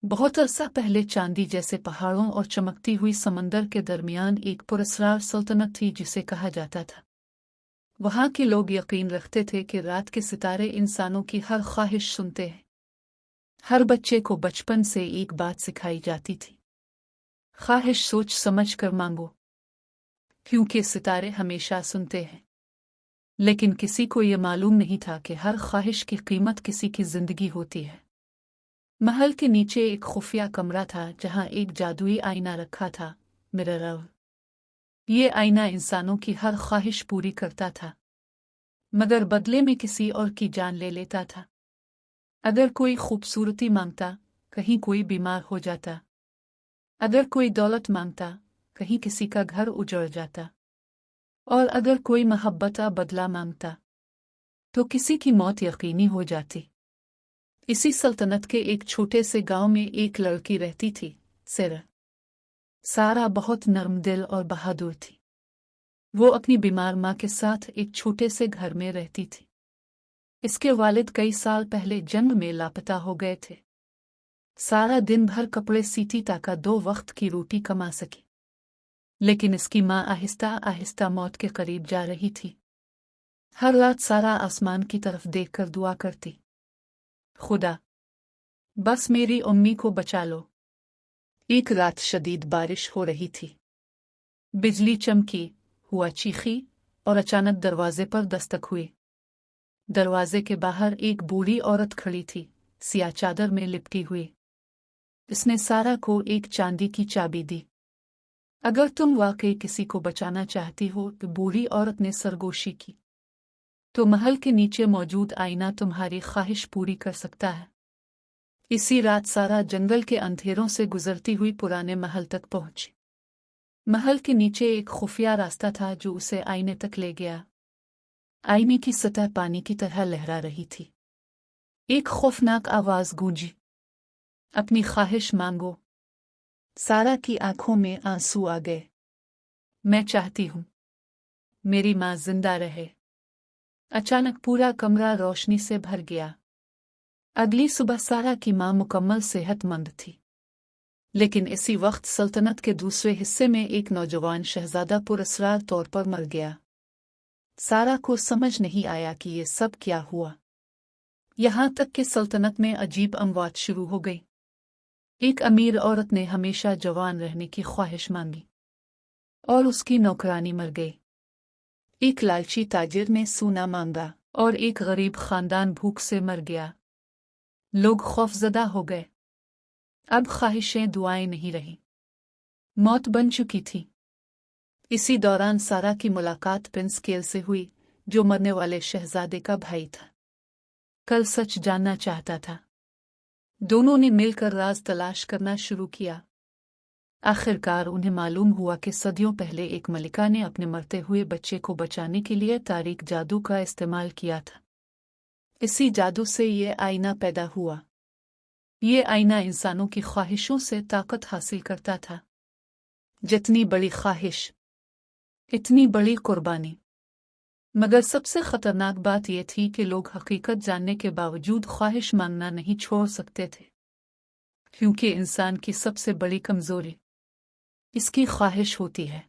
बहुत अरसा पहले चांदी जैसे पहाड़ों और चमकती हुई समंदर के दरमियान एक पुरस्कार सल्तनत थी जिसे कहा जाता था। वहां के लोग यकीन रखते थे कि रात के सितारे इंसानों की हर ख्वाहिश सुनते हैं। हर बच्चे को बचपन से एक बात सिखाई जाती थी, ख्वाहिश सोच समझ कर मांगो, क्योंकि सितारे हमेशा सुनते हैं। लेकिन किसी को यह मालूम नहीं था कि हर ख्वाहिश की कीमत किसी की जिंदगी होती है। महल के नीचे एक खुफिया कमरा था जहां एक जादुई आईना रखा था, मिरर। ये आईना इंसानों की हर ख्वाहिश पूरी करता था, मगर बदले में किसी और की जान ले लेता था। अगर कोई खूबसूरती मांगता, कहीं कोई बीमार हो जाता। अगर कोई दौलत मांगता, कहीं किसी का घर उजड़ जाता। और अगर कोई मोहब्बत का बदला मांगता, तो किसी की मौत यकीनी हो जाती। इसी सल्तनत के एक छोटे से गांव में एक लड़की रहती थी, सेरा। सारा बहुत नर्म दिल और बहादुर थी। वो अपनी बीमार माँ के साथ एक छोटे से घर में रहती थी। इसके वालिद कई साल पहले जंग में लापता हो गए थे। सारा दिन भर कपड़े सीती ताकि 2 वक्त की रोटी कमा सके। लेकिन इसकी माँ आहिस्ता आहिस्ता मौत के करीब जा रही थी। हर रात सारा आसमान की तरफ देखकर दुआ करती, खुदा, बस मेरी उम्मी को बचा लो। एक रात शदीद बारिश हो रही थी। बिजली चमकी, हुआ चीखी और अचानक दरवाजे पर दस्तक हुई। दरवाजे के बाहर एक बूढ़ी औरत खड़ी थी, सियाह चादर में लिपटी हुई। इसने सारा को एक चांदी की चाबी दी। अगर तुम वाकई किसी को बचाना चाहती हो, तो बूढ़ी औरत ने सरगोशी की, तो महल के नीचे मौजूद आईना तुम्हारी ख्वाहिश पूरी कर सकता है। इसी रात सारा जंगल के अंधेरों से गुजरती हुई पुराने महल तक पहुंची। महल के नीचे एक खुफिया रास्ता था जो उसे आईने तक ले गया। आईने की सतह पानी की तरह लहरा रही थी। एक खौफनाक आवाज गूंजी, अपनी ख्वाहिश मांगो। सारा की आंखों में आंसू आ गए। मैं चाहती हूं मेरी मां जिंदा रहे। अचानक पूरा कमरा रोशनी से भर गया। अगली सुबह सारा की मां मुकम्मल सेहतमंद थी। लेकिन इसी वक्त सल्तनत के दूसरे हिस्से में एक नौजवान शहजादा पुरस्कार तौर पर मर गया। सारा को समझ नहीं आया कि ये सब क्या हुआ। यहां तक कि सल्तनत में अजीब अमवात शुरू हो गई। एक अमीर औरत ने हमेशा जवान रहने की ख्वाहिश मांगी और उसकी नौकरानी मर गई। एक लालची ताजिर ने सोना मांगा और एक गरीब खानदान भूख से मर गया। लोग खौफजदा हो गए। अब ख्वाहिशें दुआएं नहीं रही, मौत बन चुकी थी। इसी दौरान सारा की मुलाकात प्रिंस केल से हुई, जो मरने वाले शहजादे का भाई था। कल सच जानना चाहता था। दोनों ने मिलकर राज तलाश करना शुरू किया। आखिरकार उन्हें मालूम हुआ कि सदियों पहले एक मलिका ने अपने मरते हुए बच्चे को बचाने के लिए तारीक जादू का इस्तेमाल किया था। इसी जादू से ये आईना पैदा हुआ। ये आईना इंसानों की ख्वाहिशों से ताकत हासिल करता था। जितनी बड़ी ख्वाहिश, इतनी बड़ी कुर्बानी। मगर सबसे खतरनाक बात यह थी कि लोग हकीकत जानने के बावजूद ख्वाहिश मांगना नहीं छोड़ सकते थे, क्योंकि इंसान की सबसे बड़ी कमजोरी इसकी ख्वाहिश होती है।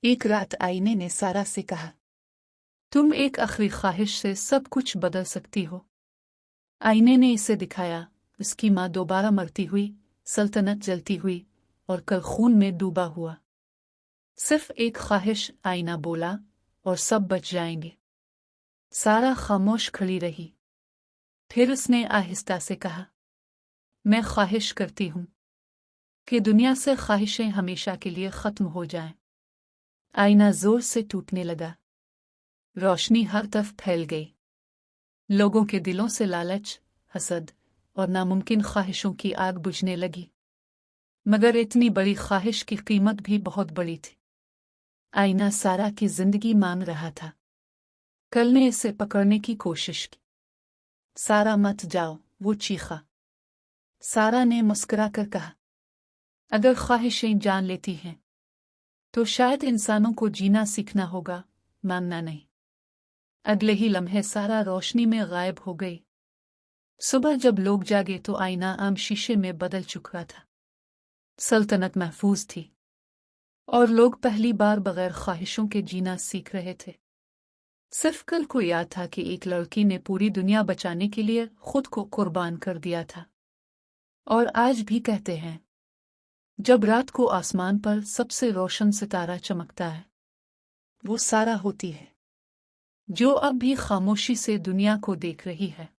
एक रात आईने ने सारा से कहा, तुम एक आखिरी ख्वाहिश से सब कुछ बदल सकती हो। आईने ने इसे दिखाया। उसकी मां दोबारा मरती हुई, सल्तनत जलती हुई और कल खून में डूबा हुआ। सिर्फ एक ख्वाहिश, आईना बोला, और सब बच जाएंगे। सारा खामोश खड़ी रही। फिर उसने आहिस्ता से कहा, मैं ख्वाहिश करती हूं कि दुनिया से ख्वाहिशें हमेशा के लिए खत्म हो जाएं। आईना जोर से टूटने लगा। रोशनी हर तरफ फैल गई। लोगों के दिलों से लालच, हसद और नामुमकिन ख्वाहिशों की आग बुझने लगी। मगर इतनी बड़ी ख्वाहिश की कीमत भी बहुत बड़ी थी। आईना सारा की जिंदगी मांग रहा था। कल ने इसे पकड़ने की कोशिश की। सारा मत जाओ, वो चीखा। सारा ने मुस्कुरा कर कहा, अगर ख्वाहिशें जान लेती हैं तो शायद इंसानों को जीना सीखना होगा, मांगना नहीं। अगले ही लम्हे सारा रोशनी में गायब हो गई। सुबह जब लोग जागे तो आईना आम शीशे में बदल चुका था। सल्तनत महफूज थी और लोग पहली बार बगैर ख्वाहिशों के जीना सीख रहे थे। सिर्फ कल को याद था कि एक लड़की ने पूरी दुनिया बचाने के लिए खुद को कुर्बान कर दिया था। और आज भी कहते हैं, जब रात को आसमान पर सबसे रोशन सितारा चमकता है, वो सारा होती है, जो अब भी खामोशी से दुनिया को देख रही है।